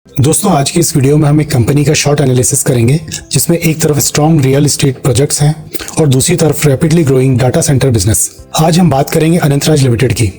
दोस्तों आज की इस वीडियो में हम एक कंपनी का शॉर्ट एनालिसिस करेंगे जिसमें एक तरफ स्ट्रॉन्ग रियल एस्टेट प्रोजेक्ट्स हैं और दूसरी तरफ rapidly growing data centre business. आज हम बात करेंगे अनंतराज लिमिटेड की,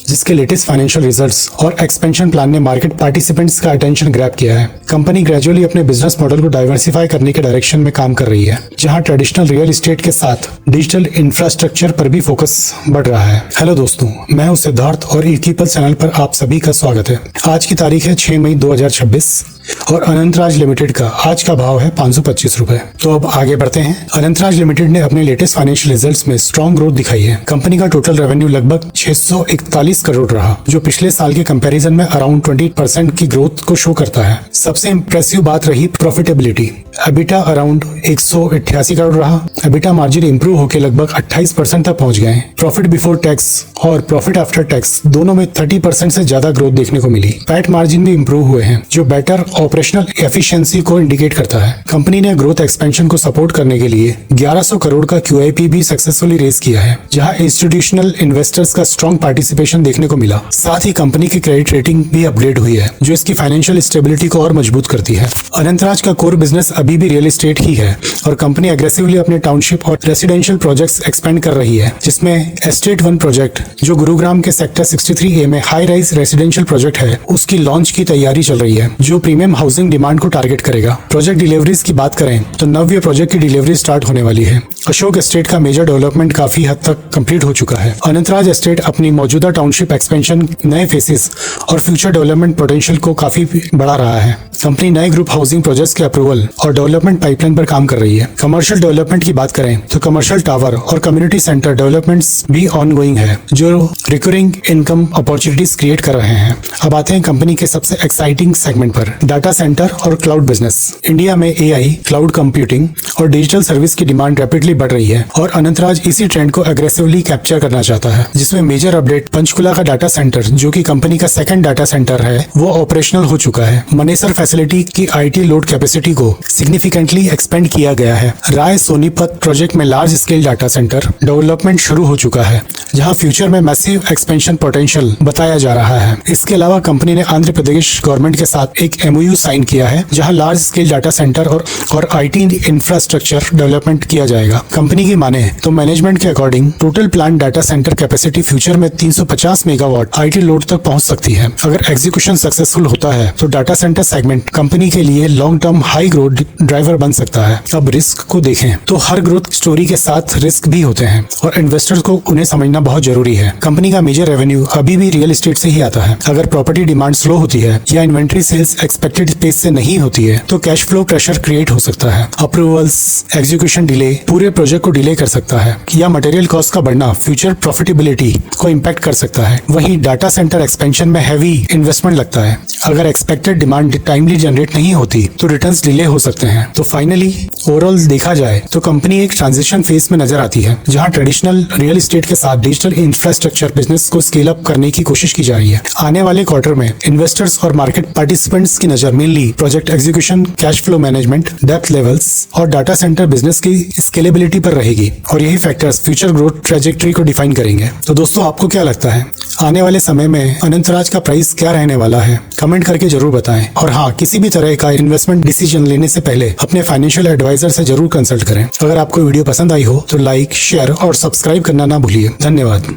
जिसके लेटेस्ट फाइनेंशियल रिजल्ट्स और एक्सपेंशन प्लान ने मार्केट पार्टिसिपेंट्स का अटेंशन ग्रैब किया है। कंपनी ग्रेजुअली अपने बिजनेस मॉडल को डाइवर्सिफाई करने के डायरेक्शन में काम कर रही है, जहां ट्रेडिशनल रियल एस्टेट के साथ डिजिटल इंफ्रास्ट्रक्चर पर भी फोकस बढ़ रहा है। हेलो दोस्तों, मैं हूं सिद्धार्थ और ईकीपल चैनल पर आप सभी का स्वागत है। आज की तारीख है 6 मई 2026 और अनंतराज लिमिटेड का आज का भाव है 525 रुपए। तो अब आगे बढ़ते हैं। अनंतराज लिमिटेड ने अपने लेटेस्ट फाइनेंशियल रिजल्ट्स में स्ट्रॉन्ग ग्रोथ दिखाई है। कंपनी का टोटल रेवेन्यू लगभग 641 करोड़ रहा, जो पिछले साल के कंपैरिजन में अराउंड 20% की ग्रोथ को शो करता है। सबसे इंप्रेसिव बात रही प्रॉफिटेबिलिटी। एबिटा अराउंड 188 करोड़ रहा। एबिटा मार्जिन इंप्रूव होकर लगभग 28% तक पहुंच गए। प्रॉफिट बिफोर टैक्स और प्रॉफिट आफ्टर टैक्स दोनों में 30% से ज्यादा ग्रोथ देखने को मिली। पैट मार्जिन भी इंप्रूव हुए हैं, जो बेटर ऑपरेशनल एफिशिएंसी को इंडिकेट करता है। कंपनी ने ग्रोथ एक्सपेंशन को सपोर्ट करने के लिए 1100 करोड़ का QIP भी सक्सेसफुली रेज किया है, जहां इंस्टीट्यूशनल इन्वेस्टर्स का स्ट्रॉन्ग पार्टिसिपेशन देखने को मिला। साथ ही कंपनी की क्रेडिट रेटिंग भी अपग्रेड हुई है, जो इसकी फाइनेंशियल स्टेबिलिटी को और मजबूत करती है। अनंतराज का कोर बिजनेस अभी भी रियल एस्टेट ही है और कंपनी एग्रेसिवली अपने टाउनशिप और रेसिडेंशियल प्रोजेक्ट्स एक्सपेंड कर रही है, जिसमें एस्टेट 1 प्रोजेक्ट जो गुरुग्राम के सेक्टर 63A में हाई राइज रेसिडेंशियल प्रोजेक्ट है, उसकी लॉन्च की तैयारी चल रही है, जो प्रीमियम हाउसिंग डिमांड को टारगेट करेगा। प्रोजेक्ट डिलीवरीज की बात करें तो नव्य प्रोजेक्ट की डिलीवरी स्टार्ट होने वाली है। अशोक एस्टेट का मेजर डेवलपमेंट काफी हद तक कंप्लीट हो चुका है। अनंतराज एस्टेट अपनी मौजूदा टाउनशिप एक्सपेंशन, नए फेसेस और फ्यूचर डेवलपमेंट पोटेंशियल को काफी बढ़ा रहा है। कंपनी नए ग्रुप हाउसिंग प्रोजेक्ट्स के अप्रूवल और डेवलपमेंट पाइपलाइन पर काम कर रही है। कमर्शियल डेवलपमेंट की बात करें तो कमर्शियल टावर और कम्युनिटी सेंटर डेवलपमेंट्स भी ऑनगोइंग है, जो रिकरिंग इनकम अपॉर्चुनिटीज क्रिएट कर रहे हैं। अब आते हैं कंपनी के सबसे एक्साइटिंग सेगमेंट पर, डाटा सेंटर और क्लाउड बिजनेस। इंडिया में AI, क्लाउड कंप्यूटिंग और डिजिटल सर्विस की डिमांड रैपिडली बढ़ रही है और अनंतराज इसी ट्रेंड को एग्रेसिवली कैप्चर करना चाहता है, जिसमें मेजर अपडेट पंचकुला का डाटा सेंटर, जो कि कंपनी का सेकंड डाटा सेंटर है, वो ऑपरेशनल हो चुका है। मनेसर फैसिलिटी की IT लोड कैपेसिटी को सिग्निफिकेंटली एक्सपेंड किया गया है। राय सोनीपत प्रोजेक्ट में large scale data centre development शुरू हो चुका है, जहां फ्यूचर में मैसिव एक्सपेंशन पोटेंशियल बताया जा रहा है। इसके अलावा कंपनी ने आंध्र प्रदेश गवर्नमेंट के साथ एक MOU साइन किया है, जहां लार्ज स्केल डाटा सेंटर और IT इंफ्रास्ट्रक्चर डेवलपमेंट किया जाएगा। कंपनी की माने तो मैनेजमेंट के according total plan data centre capacity future में 350 मेगावाट IT लोड तक पहुंच सकती है। अगर एग्जीक्यूशन सक्सेसफुल होता है तो डाटा सेंटर सेगमेंट कंपनी के लिए long term high growth driver बन सकता है। अब रिस्क को देखें तो हर ग्रोथ स्टोरी के साथ रिस्क भी होते हैं और इन्वेस्टर्स को उन्हें समझना बहुत जरूरी है। कंपनी का मेजर रेवेन्यू अभी भी रियल एस्टेट से ही आता है। अगर प्रॉपर्टी डिमांड स्लो होती है या इन्वेंट्री सेल्स एक्सपेक्टेड पेस से नहीं होती है तो कैश फ्लो प्रेशर क्रिएट हो सकता है। अप्रूवल्स, एग्जीक्यूशन डिले पूरे प्रोजेक्ट को डिले कर सकता है या मटेरियल कॉस्ट का बढ़ना फ्यूचर प्रॉफिटेबिलिटी को इम्पैक्ट कर सकता है। वहीं डाटा सेंटर एक्सपेंशन में हैवी इन्वेस्टमेंट लगता है। अगर एक्सपेक्टेड डिमांड टाइमली जनरेट नहीं होती तो रिटर्न्स डिले हो सकते हैं। तो फाइनली ओवरऑल देखा जाए तो कंपनी एक ट्रांजिशन फेज में नजर आती है, जहां ट्रेडिशनल रियल एस्टेट के साथ डिजिटल इंफ्रास्ट्रक्चर बिजनेस को स्केल अप करने की कोशिश की जा रही है। आने वाले क्वार्टर में इन्वेस्टर्स और मार्केट पार्टिसिपेंट्स की नजर mainly project execution, cash flow management, depth levels और डाटा सेंटर बिजनेस की स्केलेबिलिटी पर रहेगी और यही फैक्टर्स फ्यूचर ग्रोथ ट्रेजेक्टरी को डिफाइन करेंगे। तो दोस्तों, आपको क्या लगता है आने वाले समय में अनंतराज का प्राइस क्या रहने वाला है? कमेंट करके जरूर बताएं। और हाँ, किसी भी तरह का इन्वेस्टमेंट डिसीजन लेने से पहले अपने फाइनेंशियल एडवाइजर से जरूर कंसल्ट करें। अगर आपको वीडियो पसंद आई हो तो लाइक, शेयर और सब्सक्राइब करना ना भूलिए। धन्यवाद।